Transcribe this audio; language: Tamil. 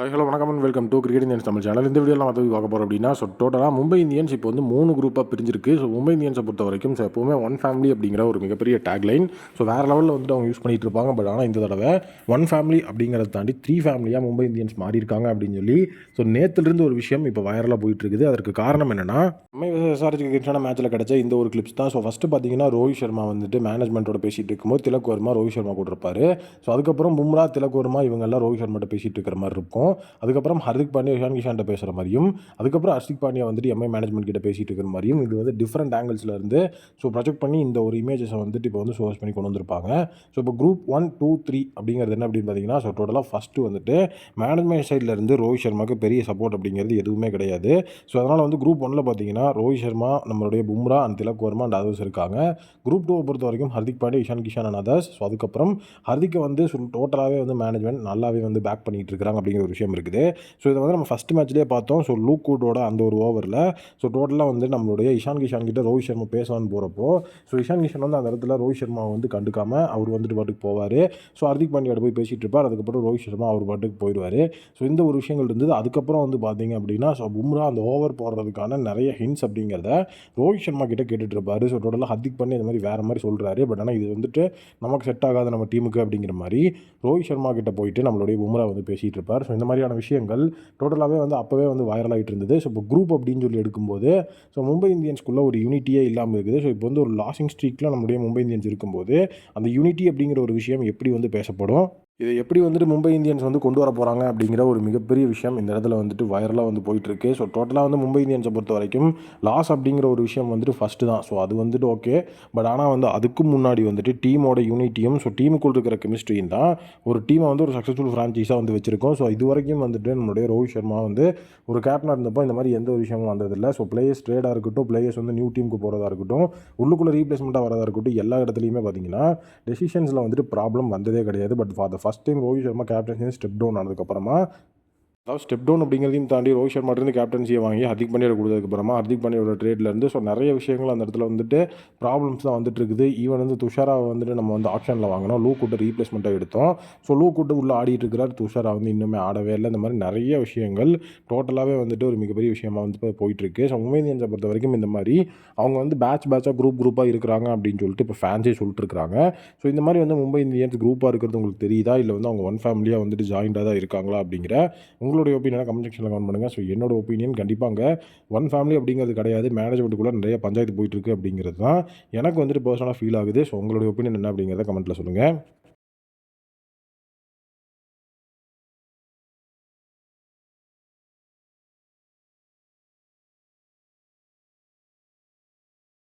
ஹாய் ஹலோ வணக்கம் and welcome to cricket Indians Tamil channel. இந்த வீடியோவில் நம்ம பார்க்க போகிறோம் அப்படின்னா டோட்டலாக மும்பை இந்தியன்ஸ் இப்போ வந்து 3 குரூப்பாக பிரிஞ்சிருக்கு. மும்பை இந்தியன்ஸை பொறுத்த வரைக்கும் எப்போவுமே ஒன் ஃபேமிலி அப்படிங்கிற ஒரு மிகப்பெரிய டேக்லைன் வேறு லெவலில் வந்துட்டு அவங்க யூஸ் பண்ணிட்டு இருப்பாங்க. பட் ஆனால் இந்த தடவை ஒன் ஃபேமிலி அப்படிங்கிறத தாண்டி 3 ஃபேமிலியாக மும்பை இந்தியன்ஸ் மாறி இருக்காங்க அப்படின்னு சொல்லி நேற்றுலேருந்து ஒரு விஷயம் இப்போ வைரலாக போயிட்டு இருக்குது. அதற்கு காரணம் என்னன்னா எஸ்ஆர்ஹெச் கிரிக்கெட்டான மேட்ச்சில் கிடைச்ச இந்த ஒரு கிளிப்ஸ் தான். ஃபஸ்ட்டு பார்த்தீங்கன்னா ரோஹித் சர்மா வந்துட்டு மேனேஜ்மெண்ட்டோட பேசிகிட்டு இருக்கும்போது திலக் வர்மா ரோஹித் சர்மா கூட இருப்பார். அதுக்கப்புறம் பும்ரா திலக் வர்மா இவங்கெல்லாம் ரோஹித் சர்மாட்ட பேசிகிட்டு இருக்கிற மாதிரி இருக்கும். அதுக்கப்புறம் ஹர்திக் பாண்டியா இஷான் கிஷான்ட்ட பேசுகிற மாதிரியும், அதுக்கப்புறம் ஹர்திக் பாண்டியா வந்துட்டு எம்ஐ மேனேஜ்மெண்ட் கிட்ட பேசிகிட்டு இருக்கிற மாதிரியும் இது வந்து டிஃப்ரெண்ட் ஆங்கிள்ஸில் இருந்து ப்ரொஜெக்ட் பண்ணி இந்த ஒரு இமேஜஸை வந்துட்டு இப்போ வந்து சோர்ஸ் பண்ணி கொண்டு வந்திருப்பாங்க. இப்போ குரூப் 1, 2, 3 அப்படிங்கிறது என்ன அப்படின்னு பார்த்தீங்கன்னா டோட்டலாக ஃபஸ்ட்டு வந்துட்டு மேனேஜ்மெண்ட் சைடில் இருந்து ரோஹித் சர்மாவுக்கு பெரிய சப்போர்ட் அப்படிங்கிறது எதுவுமே கிடையாது. அதனால் வந்து குரூப் 1ல் பார்த்தீங்கன்னா ரோஹித் சர்மா, நம்மளுடைய Bumrah and Tilak Varma and others இருக்காங்க. குரூப் 2 பொறுத்த வரைக்கும் ஹர்திக் பாண்டியா, இஷான் கிஷான் அண்ட் அதர்ஸ். அதுக்கப்புறம் ஹர்திக்கை வந்து டோட்டலாகவே வந்து மேனேஜ்மெண்ட் நல்லாவே வந்து பேக் பண்ணிகிட்டு இருக்கிறாங்க அப்படிங்கிற ஒரு விஷயம் இருக்குது. இதை வந்து நம்ம ஃபஸ்ட் மேட்ச்லேயே பார்த்தோம். லூக் வுட்டோட அந்த ஒரு ஓவரில் டோட்டலாக வந்து நம்மளுடைய இஷான் கிஷான் கிட்ட ரோஹித் சர்மா பேசலான்னு போகிறப்போ இஷான் கிஷான் வந்து அந்த இடத்துல ரோஹித் சர்மாவை வந்து கண்டுக்காமல் அவர் வந்துட்டு பாட்டுக்கு போவார். ஹர்திக் பாண்டியோட போய் பேசிகிட்டு இருப்பார். அதுக்கப்புறம் ரோஹித் சர்மா அவர் பாட்டுக்கு போயிடுவார். இந்த ஒரு விஷயங்கள் இருந்தது. அதுக்கப்புறம் வந்து பார்த்தீங்க அப்படின்னா பும்ரா அந்த ஓவர் போடுறதுக்கான நிறைய ஹிண்ட்ஸ் அப்படிங்கிறத ரோஹித் சர்மா கிட்ட கேட்டுட்டு இருப்பார். டோட்டலாக ஹர்திக் பாண்டியா இந்த மாதிரி வேறு மாதிரி சொல்கிறாரு. பட் ஆனால் இது வந்துட்டு நமக்கு செட் ஆகாது நம்ம டீமுக்கு அப்படிங்கிற மாதிரி ரோஹித் சர்மா கிட்ட போயிட்டு நம்மளுடைய பும்ரா வந்து பேசிகிட்டு இருப்பார். இந்த மாதிரியான விஷயங்கள் டோட்டலாகவே வந்து அப்போவே வந்து வைரல் ஆகிட்டு இருந்தது. இப்போ குரூப் அப்படின்னு சொல்லி எடுக்கும்போது மும்பை இந்தியன்ஸ்குள்ளே ஒரு யூனிட்டியே இல்லாமல் இருக்குது. இப்போ வந்து ஒரு லாசிங் ஸ்ட்ரீக்கில் நம்மளுடைய மும்பை இந்தியன்ஸ் இருக்கும்போது அந்த யூனிட்டி அப்படிங்கிற ஒரு விஷயம் எப்படி வந்து பேசப்படும், இதை எப்படி வந்துட்டு மும்பை இந்தியன்ஸ் வந்து கொண்டு வர போகிறாங்க அப்படிங்கிற ஒரு மிகப்பெரிய விஷயம் இந்த இடத்துல வந்துட்டு வைரலாக வந்து போயிட்டுருக்கு. டோட்டலாக வந்து மும்பை இந்தியன்ஸை பொறுத்த வரைக்கும் லாஸ் அப்படிங்கிற ஒரு விஷயம் வந்துட்டு ஃபஸ்ட்டு தான். அது வந்துட்டு ஓகே. பட் ஆனால் வந்து அதுக்கு முன்னாடி வந்துட்டு டீமோட யூனிட்டியும் டீமுக்குள் இருக்கிற கெமிஸ்ட்ரியும் தான் ஒரு டீமை வந்து ஒரு சக்ஸஸ்ஃபுல் ஃப்ரான்ச்சைஸாக வந்து வச்சிருக்கோம். இது வரைக்கும் வந்துட்டு நம்மளுடைய ரோஹித் சர்மா வந்து ஒரு கேப்டனாக இருந்தப்போ இந்த மாதிரி எந்த ஒரு விஷயமும் வந்ததில்லை. பிளேயர்ஸ் ட்ரேடாக இருக்கட்டும், பிளேயர்ஸ் வந்து நியூ டீமுக்கு போகிறதா இருக்கட்டும், உள்ளுக்குள்ளே ரீப்ளேஸ்மெண்ட்டாக வரதா இருக்கட்டும், எல்லா இடத்துலையுமே பார்த்தீங்கன்னா டெசிஷன்ஸில் வந்துட்டு ப்ராப்ளம் வந்ததே கிடையாது. But for the first time Rohit Sharma captaincy step down ஆனதுக்கப்புறமா, அதாவது ஸ்டெப் டவுன் அப்படிங்கிறதையும் தாண்டி ரோஹித் சர்மாட்டிருந்து கேப்டன்சியை வாங்கி ஹர்திக் பாண்டியா கொடுத்ததுக்கப்புறமா ஹர்திக் பாண்டியோட ட்ரேட்லேருந்து நிறைய விஷயங்கள் அந்த இடத்துல வந்துட்டு ப்ராப்ளம்ஸ் தான் வந்துட்டு இருக்குது. ஈவன் வந்து துஷாராவை வந்துட்டு நம்ம வந்து ஆப்ஷனில் வாங்கினோம், லூக் வுட்டை ரீப்ளேஸ்மெண்ட்டாக எடுத்தோம். லூக் வுட்டு உள்ளே ஆடிட்டு இருக்கிறார், துஷாரா வந்து இன்னுமே ஆடவே இல்லை. இந்த மாதிரி நிறைய விஷயங்கள் டோட்டலாகவே வந்துட்டு ஒரு மிகப்பெரிய விஷயமாக வந்து போயிட்டுருக்கு. மும்பை இந்தியன்ஸை பொறுத்த வரைக்கும் இந்த மாதிரி அவங்க வந்து பேட்சாக குரூப்பாக இருக்கிறாங்க அப்படின்னு சொல்லிட்டு இப்போ ஃபேன்ஸே சொல்லிட்டு இருக்காங்க. இந்த மாதிரி வந்து மும்பை இந்தியன்ஸ் குரூப்பாக இருக்கிறது உங்களுக்கு தெரியுதா, இல்லை வந்து அவங்க ஒன் ஃபேமிலியாக வந்துட்டு ஜாயிண்டாக தான் இருக்காங்களா அப்படிங்கிற உங்களுடைய ஒப்பீனியனை கமெண்ட் செக்ஷனில் கமெண்ட் பண்ணுங்கள். என்னோட ஒப்பீனியன் கண்டிப்பாக அங்கே ஒன் ஃபேமிலி அப்படிங்கிறது கிடையாது, மேனேஜ்மெண்ட்டுக்குள்ளே நிறைய பஞ்சாயத்து போயிட்டுருக்கு அப்படிங்கிறது தான் எனக்கு வந்துட்டு பர்சனலாக ஃபீல் ஆகுது. உங்களுடைய ஒப்பீனியன் என்ன அப்படிங்கிறத கமெண்ட்டில் சொல்லுங்கள்.